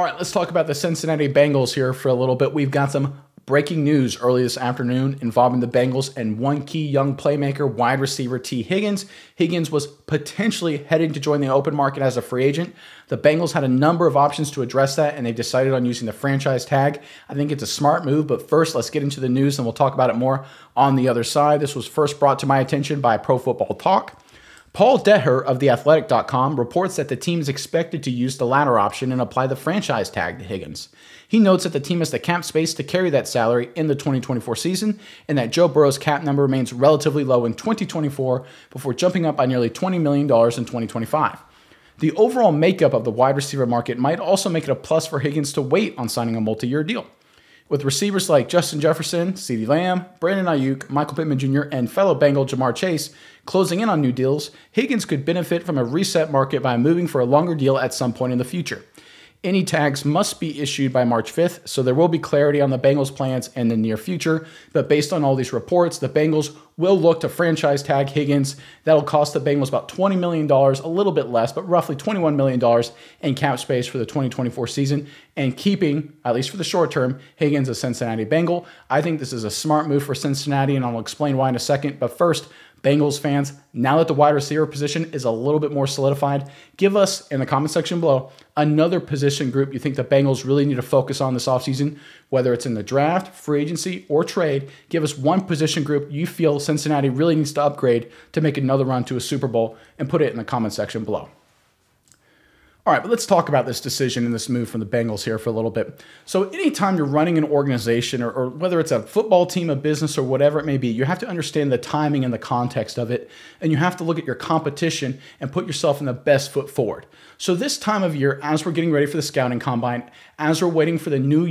All right, let's talk about the Cincinnati Bengals here for a little bit. We've got some breaking news early this afternoon involving the Bengals and one key young playmaker, wide receiver T. Higgins. Higgins was potentially heading to join the open market as a free agent. The Bengals had a number of options to address that, and they decided on using the franchise tag. I think it's a smart move, but first, let's get into the news, and we'll talk about it more on the other side. This was first brought to my attention by Pro Football Talk. Paul Deher of TheAthletic.com reports that the team is expected to use the latter option and apply the franchise tag to Higgins. He notes that the team has the cap space to carry that salary in the 2024 season and that Joe Burrow's cap number remains relatively low in 2024 before jumping up by nearly $20 million in 2025. The overall makeup of the wide receiver market might also make it a plus for Higgins to wait on signing a multi-year deal. With receivers like Justin Jefferson, CeeDee Lamb, Brandon Ayuk, Michael Pittman Jr., and fellow Bengal Jamar Chase closing in on new deals, Higgins could benefit from a reset market by moving for a longer deal at some point in the future. Any tags must be issued by March 5th, so there will be clarity on the Bengals' plans in the near future. But based on all these reports, the Bengals will look to franchise tag Higgins. That'll cost the Bengals about $20 million, a little bit less, but roughly $21 million in cap space for the 2024 season, and keeping, at least for the short term, Higgins a Cincinnati Bengal. I think this is a smart move for Cincinnati, and I'll explain why in a second. But first, Bengals fans, now that the wide receiver position is a little bit more solidified, give us, in the comment section below, another position group you think the Bengals really need to focus on this offseason, whether it's in the draft, free agency, or trade. Give us one position group you feel Cincinnati really needs to upgrade to make another run to a Super Bowl, and put it in the comment section below. All right, but let's talk about this decision and this move from the Bengals here for a little bit. So anytime you're running an organization, or whether it's a football team, a business, or whatever it may be, you have to understand the timing and the context of it, and you have to look at your competition and put yourself in the best foot forward. So this time of year, as we're getting ready for the scouting combine, as we're waiting for the new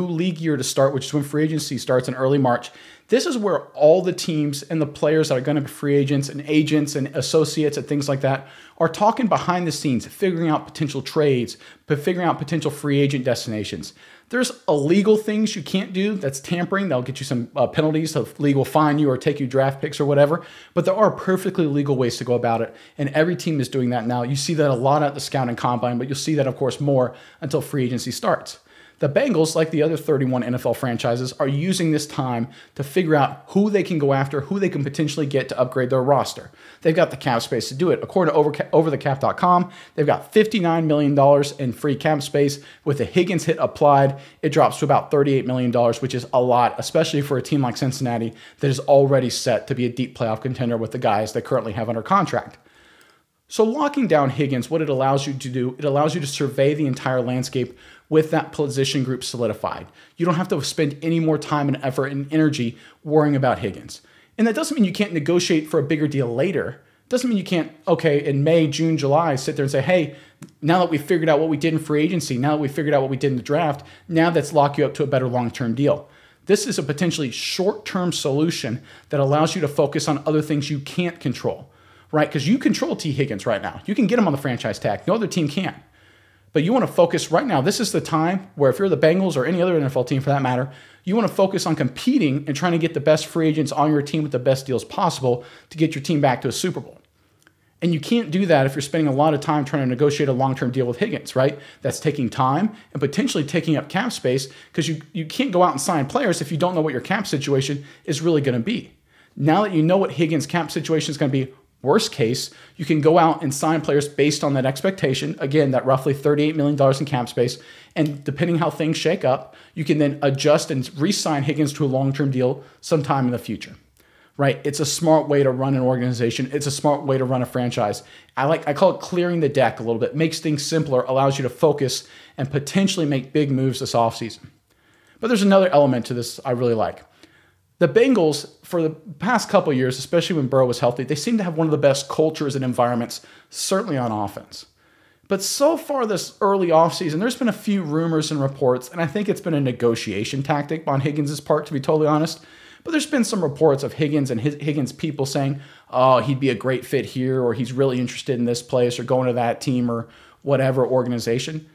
league year to start, which is when free agency starts in early March, this is where all the teams and the players that are going to be free agents and agents and associates and things like that are talking behind the scenes, figuring out potential trades, but figuring out potential free agent destinations. There's illegal things you can't do. That's tampering. They'll get you some penalties. The league will fine you or take you draft picks or whatever. But there are perfectly legal ways to go about it. And every team is doing that now. You see that a lot at the scouting combine, but you'll see that, of course, more until free agency starts. The Bengals, like the other 31 NFL franchises, are using this time to figure out who they can go after, who they can potentially get to upgrade their roster. They've got the cap space to do it. According to overthecap.com, they've got $59 million in free cap space. With the Higgins hit applied, it drops to about $38 million, which is a lot, especially for a team like Cincinnati that is already set to be a deep playoff contender with the guys they currently have under contract. So locking down Higgins, what it allows you to do, it allows you to survey the entire landscape with that position group solidified. You don't have to spend any more time and effort and energy worrying about Higgins. And that doesn't mean you can't negotiate for a bigger deal later. It doesn't mean you can't, okay, in May, June, July, sit there and say, hey, now that we figured out what we did in free agency, now that we figured out what we did in the draft, now let's lock you up to a better long-term deal. This is a potentially short-term solution that allows you to focus on other things you can't control, right? Because you control T. Higgins right now. You can get him on the franchise tag. No other team can. But you want to focus right now. This is the time where if you're the Bengals or any other NFL team for that matter, you want to focus on competing and trying to get the best free agents on your team with the best deals possible to get your team back to a Super Bowl. And you can't do that if you're spending a lot of time trying to negotiate a long-term deal with Higgins, right? That's taking time and potentially taking up cap space because you can't go out and sign players if you don't know what your cap situation is really going to be. Now that you know what Higgins' cap situation is going to be, worst case, you can go out and sign players based on that expectation. Again, that roughly $38 million in cap space. And depending how things shake up, you can then adjust and re-sign Higgins to a long-term deal sometime in the future, right? It's a smart way to run an organization. It's a smart way to run a franchise. I call it clearing the deck a little bit. Makes things simpler, allows you to focus and potentially make big moves this offseason. But there's another element to this I really like. The Bengals, for the past couple of years, especially when Burrow was healthy, they seem to have one of the best cultures and environments, certainly on offense. But so far this early offseason, there's been a few rumors and reports, and I think it's been a negotiation tactic on Higgins' part, to be totally honest. But there's been some reports of Higgins and Higgins people saying, oh, he'd be a great fit here, or he's really interested in this place, or going to that team, or whatever organization.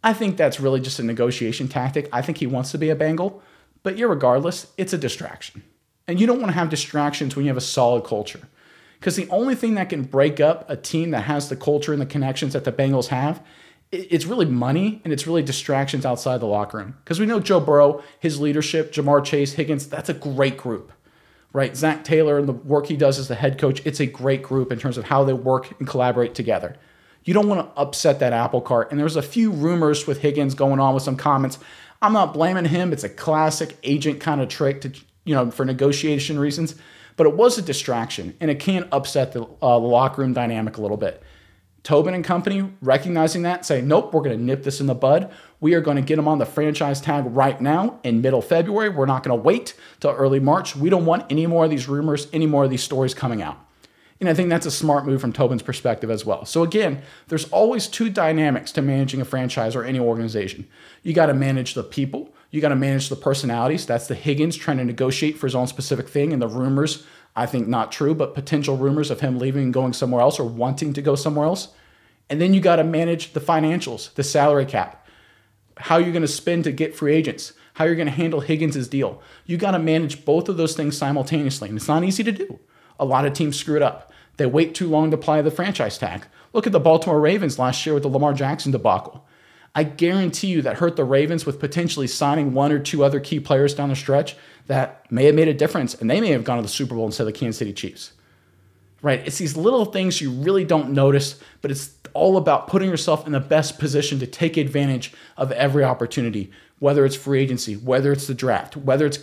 I think that's really just a negotiation tactic. I think he wants to be a Bengal. But irregardless, it's a distraction. And you don't want to have distractions when you have a solid culture. Because the only thing that can break up a team that has the culture and the connections that the Bengals have It's really money and it's really distractions outside the locker room. Because we know Joe Burrow, his leadership, Jamar Chase, Higgins, that's a great group, right? Zach Taylor and the work he does as the head coach, it's a great group in terms of how they work and collaborate together. You don't want to upset that apple cart. And there's a few rumors with Higgins going on with some comments. I'm not blaming him. It's a classic agent kind of trick to, for negotiation reasons. But it was a distraction, and it can upset the locker room dynamic a little bit. Tobin and company recognizing that, saying, nope, we're going to nip this in the bud. We are going to get him on the franchise tag right now in middle February. We're not going to wait till early March. We don't want any more of these rumors, any more of these stories coming out. And I think that's a smart move from Tobin's perspective as well. So again, there's always two dynamics to managing a franchise or any organization. You got to manage the people. You got to manage the personalities. That's the Higgins trying to negotiate for his own specific thing, and the rumors, I think not true, but potential rumors of him leaving and going somewhere else or wanting to go somewhere else. And then you got to manage the financials, the salary cap, how you're going to spend to get free agents, how you're going to handle Higgins' deal. You got to manage both of those things simultaneously, and it's not easy to do. A lot of teams screw it up. They wait too long to apply the franchise tag. Look at the Baltimore Ravens last year with the Lamar Jackson debacle. I guarantee you that hurt the Ravens with potentially signing one or two other key players down the stretch that may have made a difference, and they may have gone to the Super Bowl instead of the Kansas City Chiefs. Right? It's these little things you really don't notice, but it's all about putting yourself in the best position to take advantage of every opportunity, whether it's free agency, whether it's the draft, whether it's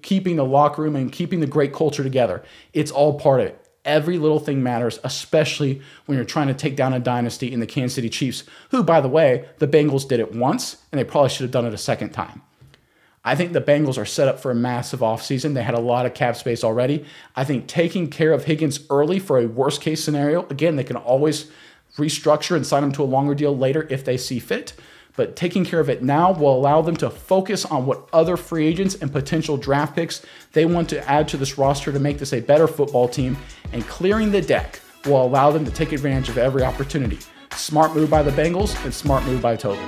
keeping the locker room and keeping the great culture together. It's all part of it. Every little thing matters, especially when you're trying to take down a dynasty in the Kansas City Chiefs, who, by the way, the Bengals did it once, and they probably should have done it a second time. I think the Bengals are set up for a massive offseason. They had a lot of cap space already. I think taking care of Higgins early for a worst-case scenario, again, they can always restructure and sign him to a longer deal later if they see fit. But taking care of it now will allow them to focus on what other free agents and potential draft picks they want to add to this roster to make this a better football team. And clearing the deck will allow them to take advantage of every opportunity. Smart move by the Bengals and smart move by Tobin.